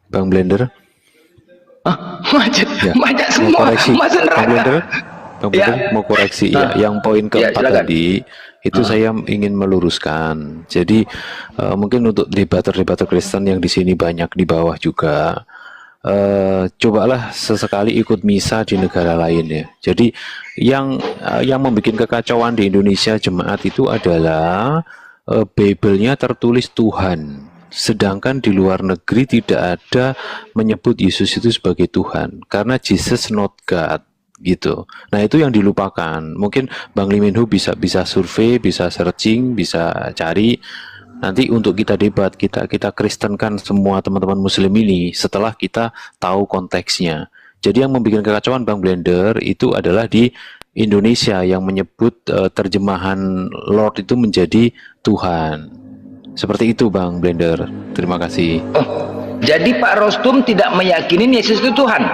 Bang Blender. Macet, Ya, macet mau semua, koreksi, masuk Bang neraka. Blender, Bang Ya, Blender mau koreksi ya. Yang poin ya keempat silakan. tadi itu saya ingin meluruskan. Jadi mungkin untuk debater-debater Kristen yang di sini banyak di bawah juga, cobalah sesekali ikut misa di negara lain ya. Jadi yang membuat kekacauan di Indonesia jemaat itu adalah Bible-nya tertulis Tuhan. Sedangkan di luar negeri tidak ada menyebut Yesus itu sebagai Tuhan karena Jesus not God gitu. Nah, itu yang dilupakan. Mungkin Bang Liminho bisa survei, bisa searching, bisa cari nanti untuk kita debat, kita kristenkan semua teman-teman muslim ini setelah kita tahu konteksnya. Jadi yang membuat kekacauan Bang Blender itu adalah di Indonesia yang menyebut terjemahan Lord itu menjadi Tuhan. Seperti itu Bang Blender. Terima kasih. Jadi Pak Rostum tidak meyakini Yesus itu Tuhan.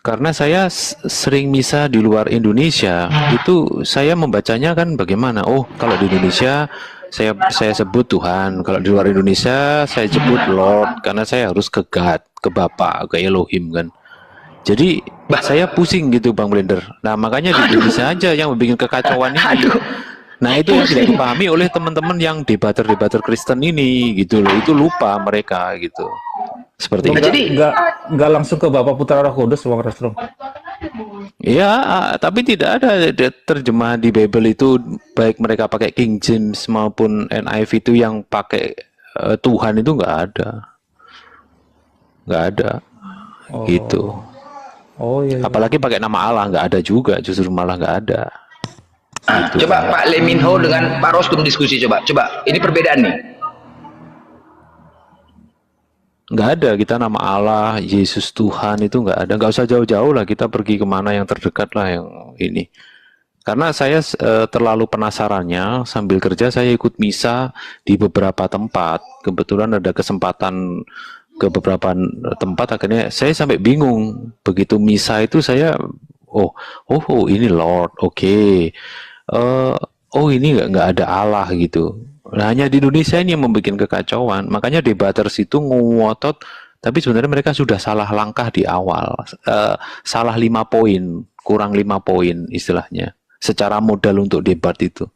Karena saya sering misa di luar Indonesia, itu saya membacanya kan bagaimana? Oh, kalau di Indonesia saya sebut Tuhan, kalau di luar Indonesia saya sebut Lord karena saya harus ke God, ke Bapa, ke Elohim kan. Jadi saya pusing gitu Bang Blender. Nah, makanya di Indonesia aja yang membuat kekacauan ini. Aduh, Nah, itu yang tidak dipahami oleh teman-teman yang debater-debater Kristen ini gitu loh. Itu lupa mereka gitu. Seperti Lo itu. jadi nggak langsung ke Bapak Putra Roh Kudus, Bang Rostrum. Ya, tapi tidak ada terjemahan di Bible itu baik mereka pakai King James maupun NIV itu yang pakai Tuhan itu nggak ada gitu. Oh, oh iya, iya. Apalagi pakai nama Allah nggak ada juga, justru malah nggak ada. Gitu. coba Pak Leminho dengan Pak Rostum diskusi coba. Ini perbedaan nih. Nggak ada kita nama Allah, Yesus Tuhan itu nggak ada. Nggak usah jauh-jauh lah, kita pergi kemana yang terdekat lah yang ini. Karena saya terlalu penasarannya, sambil kerja saya ikut misa di beberapa tempat. Kebetulan ada kesempatan ke beberapa tempat, akhirnya saya sampai bingung. Begitu misa itu saya, oh ini Lord, oke. Oh ini nggak ada Allah gitu. Nah, hanya di Indonesia ini yang membuat kekacauan. Makanya debaters itu ngotot, tapi sebenarnya mereka sudah salah langkah di awal. Salah 5 poin, kurang 5 poin istilahnya. Secara modal untuk debat itu.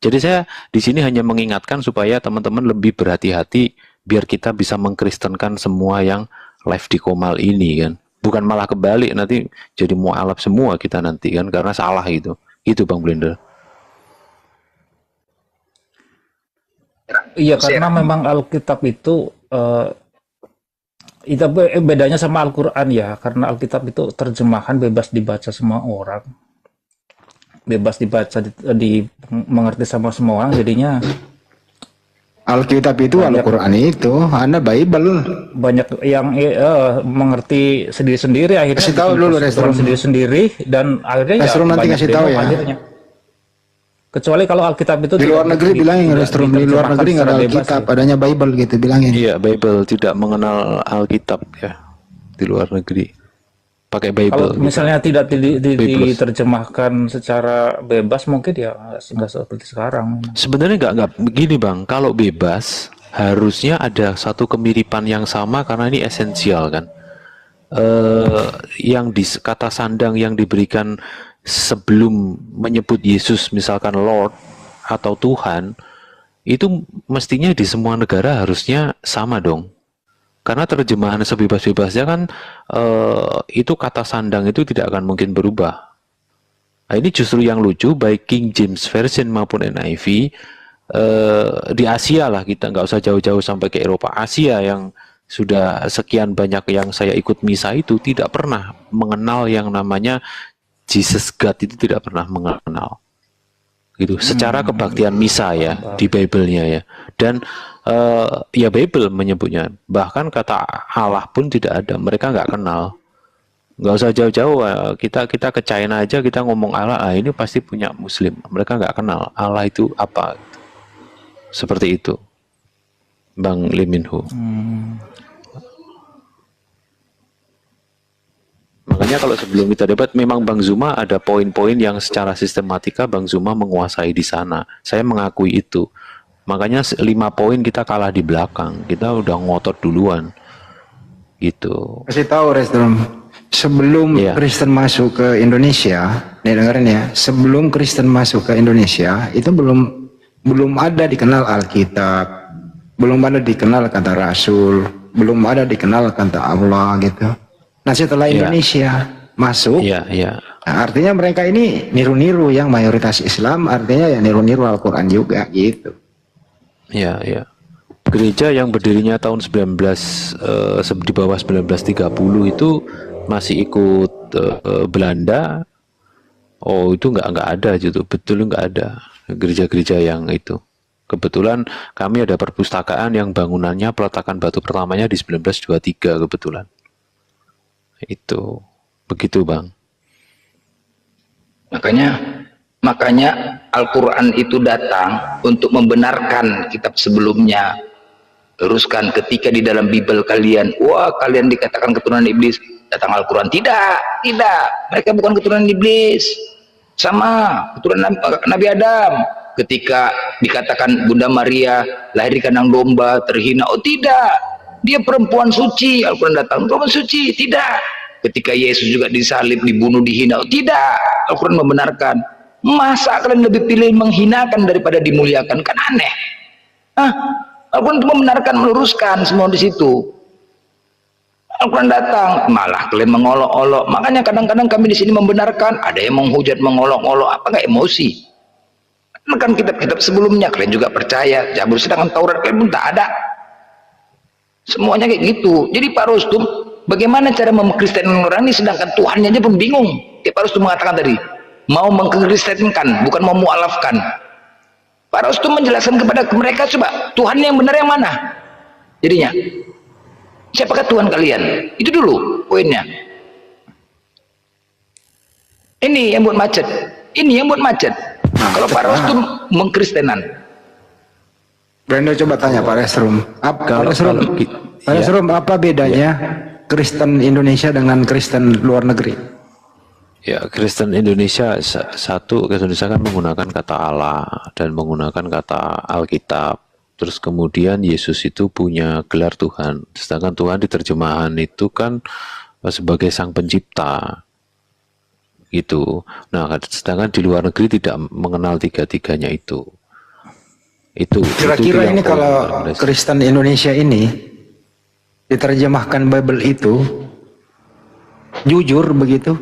Jadi saya di sini hanya mengingatkan supaya teman-teman lebih berhati-hati biar kita bisa mengkristenkan semua yang live di Komal ini kan. Bukan malah kebalik nanti jadi mualaf semua kita nanti kan karena salah itu. Itu Bang Blender. Iya, karena memang Alkitab itu itu bedanya sama Al-Quran ya, karena Alkitab itu terjemahan bebas dibaca semua orang, bebas dibaca, mengerti sama semua orang, jadinya Alkitab itu Al-Quran itu, Anda Bible. banyak yang mengerti sendiri-sendiri, akhirnya Kasih tahu dulu, Restrum. sendiri-sendiri, dan akhirnya Restrum nanti banyak kasih tahu demo ya. akhirnya. Kecuali kalau Alkitab itu Di luar negeri bilangin, Restrum, di luar negeri nggak ada Alkitab, ya. adanya Bible gitu, bilangin. Iya, Bible tidak mengenal Alkitab ya di luar negeri. Pakai Bible. Kalau misalnya tidak Biblos. diterjemahkan secara bebas, mungkin ya nggak seperti sekarang. Sebenarnya nggak begini Bang. Kalau bebas harusnya ada satu kemiripan yang sama karena ini esensial kan. Yang di kata sandang yang diberikan sebelum menyebut Yesus misalkan Lord atau Tuhan itu mestinya di semua negara harusnya sama dong. Karena terjemahan sebebas-bebasnya kan itu kata sandang itu tidak akan mungkin berubah. Nah, ini justru yang lucu baik King James Version maupun NIV di Asia lah, kita nggak usah jauh-jauh sampai ke Eropa. Asia yang sudah sekian banyak yang saya ikut misa itu tidak pernah mengenal yang namanya Jesus God, itu tidak pernah mengenal gitu secara kebaktian misa ya di Bible-nya ya. Dan ya Bible menyebutnya, bahkan kata Allah pun tidak ada, mereka nggak kenal. Nggak usah jauh-jauh, kita ke China aja kita ngomong Allah, ini pasti punya Muslim, mereka nggak kenal Allah itu apa. Seperti itu Bang Liminho. Makanya kalau sebelum kita debat, memang Bang Zuma ada poin-poin yang secara sistematika Bang Zuma menguasai di sana. Saya mengakui itu. Makanya 5 poin kita kalah di belakang. Kita udah ngotot duluan. gitu. Kasih tahu Restrom, sebelum Iya. Kristen masuk ke Indonesia, nih dengerin ya, sebelum Kristen masuk ke Indonesia itu belum ada dikenal Alkitab, belum ada dikenal kata Rasul, belum ada dikenal kata Allah gitu. Nah setelah Iya. Indonesia masuk, Iya, iya. nah, artinya mereka ini niru-niru yang mayoritas Islam, artinya ya niru-niru Al-Quran juga gitu. Ya, ya. Gereja yang berdirinya tahun 19 di bawah 1930 itu masih ikut Belanda. Oh, itu nggak ada gitu. Betul nggak ada gereja-gereja yang itu. Kebetulan kami ada perpustakaan yang bangunannya peletakan batu pertamanya di 1923 kebetulan. Itu. Begitu, Bang. Makanya Al-Quran itu datang untuk membenarkan kitab sebelumnya. Teruskan ketika di dalam Bible kalian, wah kalian dikatakan keturunan iblis, datang Al-Quran. Tidak, mereka bukan keturunan iblis. Sama keturunan Nabi Adam. Ketika dikatakan Bunda Maria lahir di kandang domba, terhina, oh tidak, dia perempuan suci. Al-Quran datang, perempuan suci. Tidak. Ketika Yesus juga disalib, dibunuh, dihina, oh tidak, Al-Quran membenarkan. Masa kalian lebih pilih menghinakan daripada dimuliakan? Kan aneh. Al-Quran itu membenarkan, meluruskan semua di situ. Al-Quran datang, malah kalian mengolok-olok. Makanya kadang-kadang kami di sini membenarkan, ada yang menghujat, mengolok-olok, apa nggak emosi? Kan kitab-kitab sebelumnya kalian juga percaya, Zabur, sedangkan Taurat kalian pun tak ada. Semuanya kayak gitu. Jadi Pak Rustum, bagaimana cara mengkristenkan orang ini sedangkan Tuhannya aja pun bingung. Kayak Pak Rustum mengatakan tadi, mau mengkristenkan, bukan mau mualafkan. Pak Rustum menjelaskan kepada mereka, coba Tuhan yang benar yang mana? Jadinya, siapakah Tuhan kalian? Itu dulu poinnya. Ini yang buat macet. Ini yang buat macet. Kalau Pak Rustum mengkristenan. Brando coba tanya Pak Resrum. Pak Resrum, apa bedanya Kristen Indonesia dengan Kristen luar negeri? Ya, Kristen Indonesia satu, Kristen Indonesia kan menggunakan kata Allah dan menggunakan kata Alkitab. Terus kemudian Yesus itu punya gelar Tuhan. Sedangkan Tuhan di terjemahan itu kan sebagai Sang Pencipta. Gitu. Nah, sedangkan di luar negeri tidak mengenal tiga-tiganya itu. Kira-kira ini kalau Kristen Indonesia ini diterjemahkan Bible itu jujur begitu?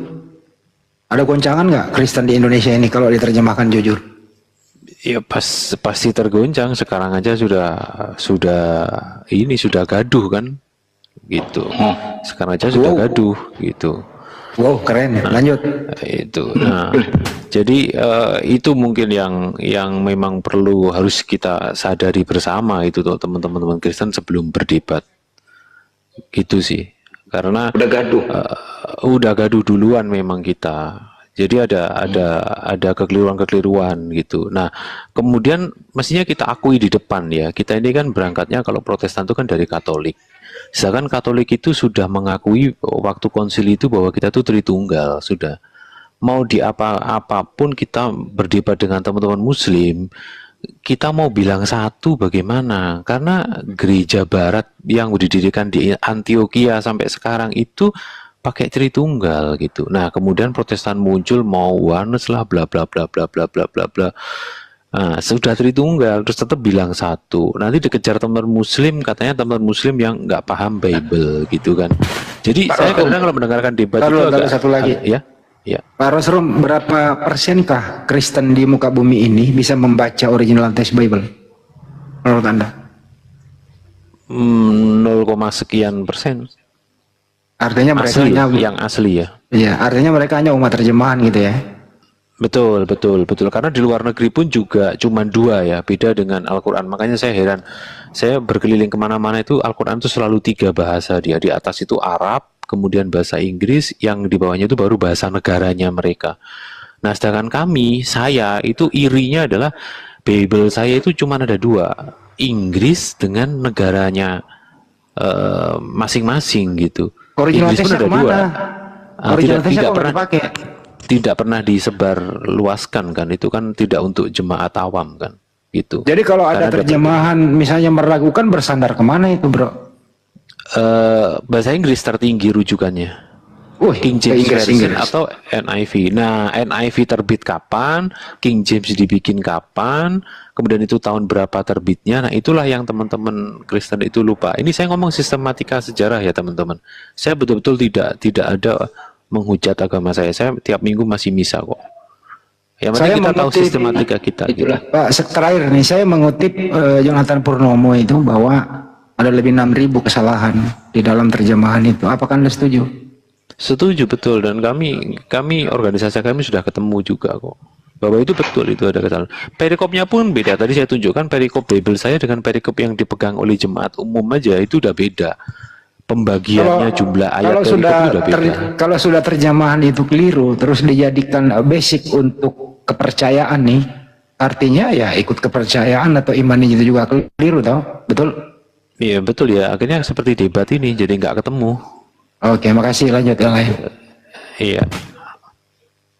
Ada goncangan nggak Kristen di Indonesia ini kalau diterjemahkan jujur? Ya pasti tergoncang. Sekarang aja sudah gaduh kan, gitu. Sekarang aja sudah gaduh, gitu. Wow, keren. Lanjut. Itu. Nah, jadi itu mungkin yang memang harus kita sadari bersama itu tuh teman-teman Kristen sebelum berdebat. Gitu sih. Karena udah gaduh duluan memang kita. Jadi ada kekeliruan gitu. Nah, kemudian mestinya kita akui di depan ya. Kita ini kan berangkatnya kalau Protestan itu kan dari Katolik. Sedangkan Katolik itu sudah mengakui waktu konsili itu bahwa kita tuh Tritunggal, sudah. Mau di apapun kita berdebat dengan teman-teman Muslim, kita mau bilang satu bagaimana? Karena gereja Barat yang didirikan di Antioquia sampai sekarang itu pakai Tritunggal gitu. Nah, kemudian Protestan muncul mau oneness lah, bla bla bla bla bla bla bla bla. Nah, sudah Tritunggal terus tetap bilang satu. Nanti dikejar teman Muslim, katanya teman Muslim yang nggak paham Bible gitu kan. Jadi saya kadang-kadang kalau mendengarkan debat itu agak satu lagi. Ya. Pak Rosrum, berapa persenkah Kristen di muka bumi ini bisa membaca original text Bible? Menurut Anda? 0, sekian persen. Artinya mereka yang asli ya. Iya, artinya mereka hanya umat terjemahan gitu ya. Betul. Karena di luar negeri pun juga cuma 2 ya, beda dengan Al-Quran. Makanya saya heran, saya berkeliling kemana-mana itu Al-Quran itu selalu 3 bahasa dia. Di atas itu Arab, kemudian bahasa Inggris, yang di bawahnya itu baru bahasa negaranya mereka. Nah, sedangkan saya itu irinya adalah Bible saya itu cuma ada 2, Inggris dengan negaranya masing-masing gitu. Original Inggris pun ada 2. Tidak pernah disebar luaskan kan, itu kan tidak untuk jemaat awam kan gitu. Jadi kalau ada terjemahan misalnya meragukan, bersandar kemana itu bro? bahasa Inggris tertinggi rujukannya. Wih, King ke James Version Inggris. atau NIV. Nah, NIV terbit kapan, King James dibikin kapan, kemudian itu tahun berapa terbitnya. Nah, itulah yang teman-teman Kristen itu lupa. Ini saya ngomong sistematika sejarah ya, teman-teman. Saya betul-betul tidak ada menghujat agama saya. Saya tiap minggu masih misa kok. Yang penting Saya kita tahu mengutip- sistematika kita gitu. Itulah. Pak, terakhir nih saya mengutip Jonathan Purnomo itu bahwa ada lebih 6.000 kesalahan di dalam terjemahan itu. Apakah Anda setuju? Setuju betul, dan kami organisasi kami sudah ketemu juga kok bahwa itu betul, itu ada kesalahan. Perikopnya pun beda. Tadi saya tunjukkan perikop Bible saya dengan perikop yang dipegang oleh jemaat umum aja itu udah beda. Pembagiannya jumlah ayat kalau perikop sudah itu udah beda. kalau sudah terjemahan itu keliru terus dijadikan basic untuk kepercayaan nih, artinya ya ikut kepercayaan atau iman itu juga keliru, tau? Betul? Iya betul ya. Akhirnya seperti debat ini jadi nggak ketemu. Oke, makasih, lanjut yang lain. Iya.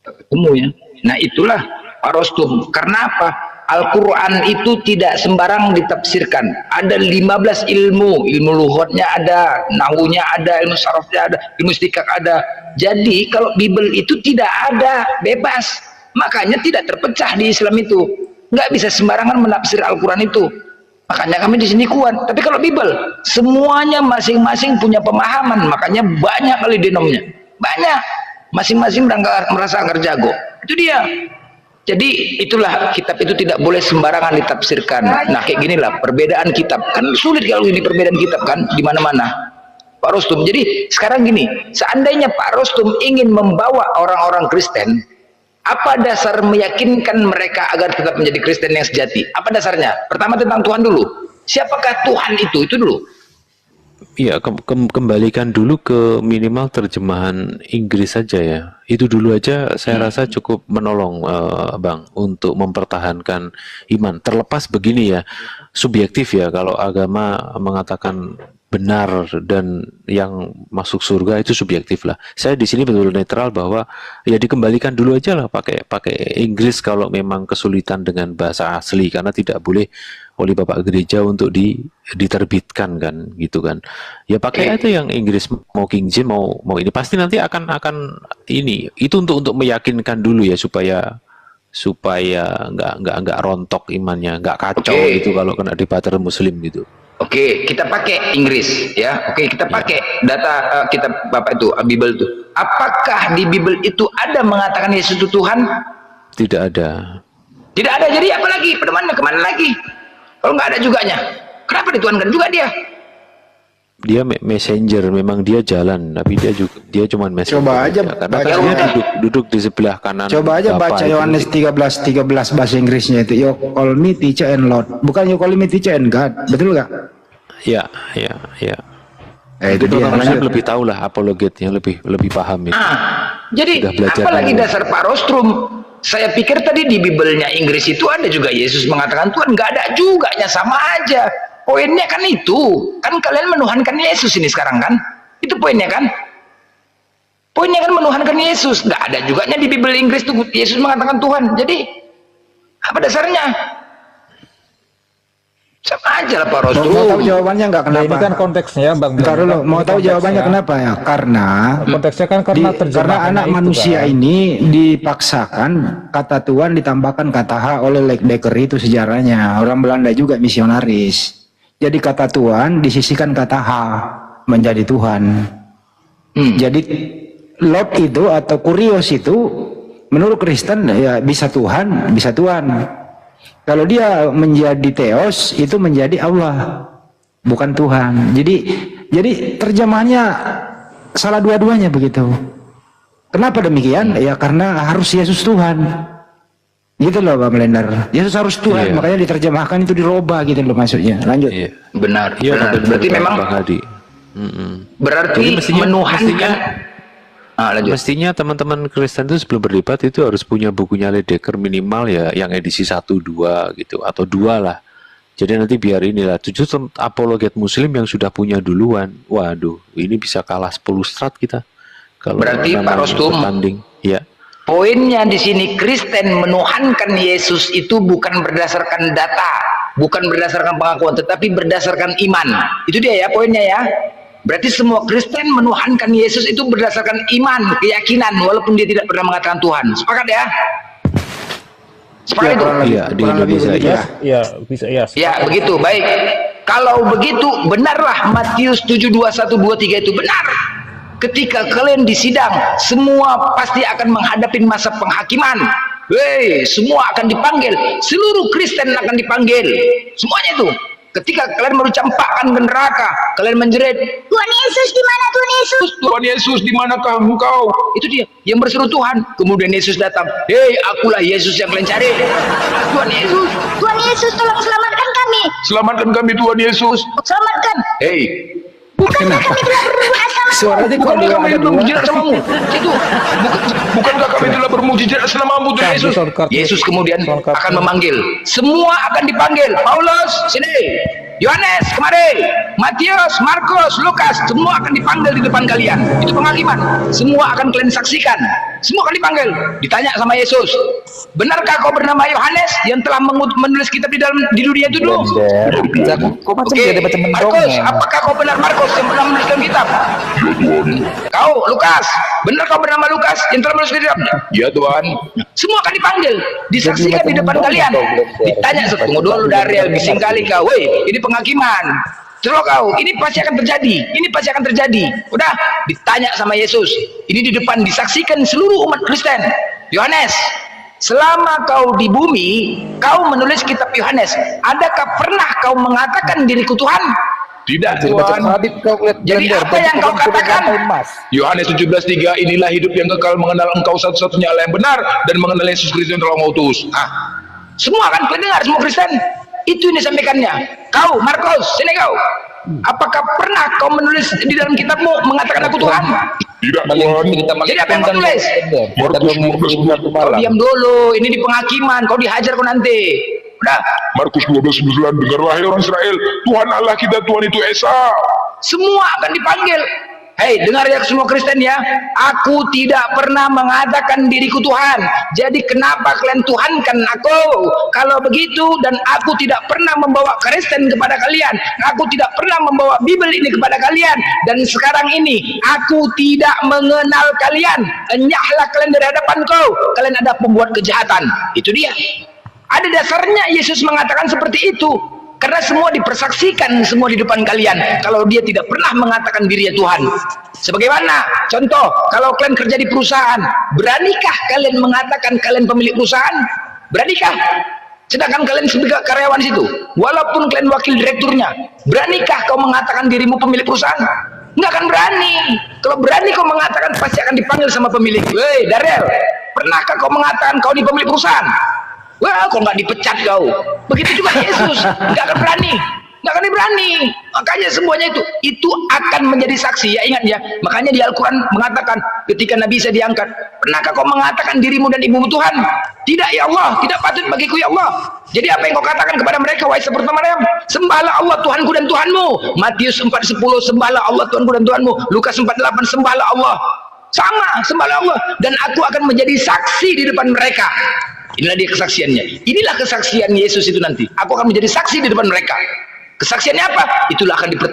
Ketemu ya. Nah itulah Pak Rostum. Karena apa? Al-Quran itu tidak sembarang ditafsirkan. Ada 15 ilmu. Ilmu lughotnya ada, nahunya ada, ilmu sarafnya ada, ilmu istikak ada. Jadi kalau Bible itu tidak ada, bebas. Makanya tidak terpecah di Islam itu. Nggak bisa sembarangan menafsir Al-Quran itu. Makanya kami di sini kuat. Tapi kalau Bible, semuanya masing-masing punya pemahaman. Makanya banyak kali denomnya. Banyak. Masing-masing merasa anggar jago. Itu dia. Jadi itulah kitab itu tidak boleh sembarangan ditafsirkan. Nah kayak ginilah perbedaan kitab. Kan sulit kalau ini perbedaan kitab kan di mana-mana. Pak Rostum. Jadi sekarang gini, seandainya Pak Rostum ingin membawa orang-orang Kristen, apa dasar meyakinkan mereka agar tetap menjadi Kristen yang sejati? Apa dasarnya? Pertama tentang Tuhan dulu. Siapakah Tuhan itu? Itu dulu. Iya, kembalikan dulu ke minimal terjemahan Inggris saja ya. Itu dulu aja saya rasa cukup menolong, Bang, untuk mempertahankan iman. Terlepas begini ya, subjektif ya, kalau agama mengatakan benar dan yang masuk surga itu subjektif lah. Saya di sini betul netral bahwa ya dikembalikan dulu aja lah pakai Inggris kalau memang kesulitan dengan bahasa asli, karena tidak boleh oleh Bapak Gereja untuk diterbitkan kan gitu kan. Ya pakai aja yang Inggris, mau King James mau ini pasti nanti akan ini itu untuk meyakinkan dulu ya supaya nggak rontok imannya, nggak kacau gitu kalau kena debater Muslim gitu. Oke, kita pakai Inggris ya. Oke, kita pakai data kitab Bapak itu, Bible itu. Apakah di Bible itu ada mengatakan Yesus itu Tuhan? Tidak ada. Tidak ada. Jadi apa lagi? Kemana lagi? Kalau nggak ada juganya, kenapa dituhankan juga dia? Dia messenger, memang dia jalan, tapi dia cuma messenger. Coba aja karena baca- kan dia duduk di sebelah kanan. Coba aja Bapak baca itu. Yohanes 13 bahasa Inggrisnya itu. You call me teacher and Lord. Bukan you call me teacher and God. Betul nggak? Ya. Itu dia. Saya Lanjut. lebih tahu lah apologetnya, lebih paham itu. Jadi Sudah belajar apalagi dulu. dasar Pak Rostrum? Saya pikir tadi di Biblenya Inggris itu ada juga Yesus mengatakan Tuhan, nggak ada juganya, sama aja. Poinnya kan itu, kan kalian menuhankan Yesus ini sekarang kan? Itu poinnya kan? Poinnya kan menuhankan Yesus, nggak ada juganya di Bible Inggris tuh Yesus mengatakan Tuhan. Jadi apa dasarnya? Sama aja lah Pak Rostrum. Mau tahu jawabannya nggak Nah, kenapa? ini kan konteksnya Bang. Bentar dulu, mau Ini tahu konteksnya. jawabannya kenapa ya? Karena Konteksnya kan karena karena anak terjemahannya itu, manusia Bang. ini dipaksakan kata Tuhan ditambahkan kata H oleh Leckdecker, itu sejarahnya. Orang Belanda juga misionaris. Jadi kata Tuhan disisihkan kata H menjadi Tuhan. Jadi Lord itu atau Kurios itu menurut Kristen ya bisa Tuhan, bisa Tuhan. Kalau dia menjadi Theos itu menjadi Allah, bukan Tuhan. Jadi terjemahannya salah dua-duanya begitu. Kenapa demikian? Ya karena harus Yesus Tuhan. Gitu loh Pak Melender. Yesus harus Tuhan, Iya. makanya diterjemahkan itu dirubah gitu loh maksudnya. Lanjut. Iya. Benar, Iya, benar. benar, Berarti Bang memang Hadi. berarti Jadi mestinya- menuhankan. Lanjut. Mestinya teman-teman Kristen itu sebelum berdebat itu harus punya bukunya Leckdecker minimal ya, yang edisi 1-2 gitu, atau 2 lah. Jadi nanti biar inilah, justru apologet Muslim yang sudah punya duluan, waduh, ini bisa kalah 10 strat kita. Kalau Berarti, Pak namanya Rostum, bertanding, ya. Poinnya di sini Kristen menuhankan Yesus itu bukan berdasarkan data, bukan berdasarkan pengakuan, tetapi berdasarkan iman. Itu dia ya poinnya ya. Berarti semua Kristen menuhankan Yesus itu berdasarkan iman, keyakinan, walaupun dia tidak pernah mengatakan Tuhan. Sepakat ya? Sepakat itu? Iya, di Indonesia ya. Ya, bisa ya. Ya, begitu. Baik. Kalau begitu, benarlah Matius 7:21-23 itu benar. Ketika kalian disidang, semua pasti akan menghadapi masa penghakiman. Hei, semua akan dipanggil. Seluruh Kristen akan dipanggil. Semuanya itu. Ketika kalian baru campakkan ke neraka, kalian menjerit, Tuhan Yesus di mana Tuhan Yesus? Tuhan Yesus di manakah engkau? Itu dia yang berseru Tuhan. Kemudian Yesus datang. Hei, akulah Yesus yang kalian cari. Tuhan Yesus. Tuhan Yesus, tolong selamatkan kami. Selamatkan kami Tuhan Yesus. Selamatkan. Hei, bukankah kami telah berbuat sama? Suaranya kok Bukankah kami ada telah dua? bermujizat samamu? Itu. Bukankah kami telah bermujizat selamamu Tuhan Yesus? Yesus kemudian akan memanggil. Semua akan dipanggil. Paulus, sini. Yohanes, kemari. Matius, Markus, Lukas, semua akan dipanggil di depan kalian. Itu penghakiman. Semua akan kalian saksikan. Semua akan dipanggil. Ditanya sama Yesus, benarkah kau bernama Yohanes yang telah menulis kitab di dunia itu dulu? Oke, Markus, apakah kau benar Markus yang pernah menuliskan kitab? Kau, Lukas, benar kau bernama Lukas yang telah menuliskan kitab? Ya Tuhan. Semua akan dipanggil, disaksikan di depan kalian. Ditanya, tunggu dulu Daryl, bising kali kau. Woi, ini penghakiman. Coba kau, ini pasti akan terjadi. Ini pasti akan terjadi. Udah, ditanya sama Yesus. Ini di depan disaksikan seluruh umat Kristen. Yohanes, selama kau di bumi, kau menulis kitab Yohanes. Adakah pernah kau mengatakan diriku Tuhan? Tidak Tuhan. Jadi apa yang kau katakan? Yohanes 17:3, inilah hidup yang kekal, mengenal engkau satu-satunya Allah yang benar dan mengenal Yesus Kristus yang telah mengutus. Semua akan mendengar, semua Kristen. Itu yang disampaikannya. Kau, Markus, sini kau. Apakah pernah kau menulis di dalam kitabmu mengatakan aku Tuhan? Tidak Tuhan. Jadi apa yang kau tulis? Markus 12:9. Kau diam dulu, ini di penghakiman, kau dihajar kau nanti. Udah. Markus 12:9, dengarlah hai orang Israel, Tuhan Allah kita Tuhan itu Esa. Semua akan dipanggil. Hei, dengar ya semua Kristen ya. Aku tidak pernah mengatakan diriku Tuhan. Jadi kenapa kalian tuhankan aku? Kalau begitu, dan aku tidak pernah membawa Kristen kepada kalian. Aku tidak pernah membawa Bible ini kepada kalian. Dan sekarang ini, aku tidak mengenal kalian. Enyahlah kalian dari hadapanku. Kalian ada pembuat kejahatan. Itu dia. Ada dasarnya Yesus mengatakan seperti itu. Karena semua dipersaksikan semua di depan kalian. Kalau dia tidak pernah mengatakan dirinya Tuhan. Sebagaimana contoh, kalau kalian kerja di perusahaan, beranikah kalian mengatakan kalian pemilik perusahaan? Beranikah? Sedangkan kalian sebagai karyawan situ, walaupun kalian wakil direkturnya, beranikah kau mengatakan dirimu pemilik perusahaan? Nggak akan berani. Kalau berani kau mengatakan, pasti akan dipanggil sama pemilik. Woi Daryl, pernahkah kau mengatakan kau di pemilik perusahaan? Wah, kok nggak dipecat kau? Begitu juga Yesus, nggak akan berani, nggak akan berani. Makanya semuanya itu akan menjadi saksi. Ya ingat ya, makanya di Al-Quran mengatakan ketika Nabi Isa diangkat, pernahkah kau mengatakan dirimu dan ibumu Tuhan? Tidak ya Allah, tidak patut bagiku ya Allah. Jadi apa yang kau katakan kepada mereka, wahai seperti Maryam? Sembahlah Allah Tuhanku dan Tuhanmu. Matius 4:10, sembahlah Allah Tuhanku dan Tuhanmu. Lukas 4:8, sembahlah Allah. Sama, sembahlah Allah. Dan aku akan menjadi saksi di depan mereka. Inilah dia kesaksiannya. Inilah kesaksian Yesus itu nanti. Aku akan menjadi saksi di depan mereka. Kesaksiannya apa? Itulah akan dipertanyakan.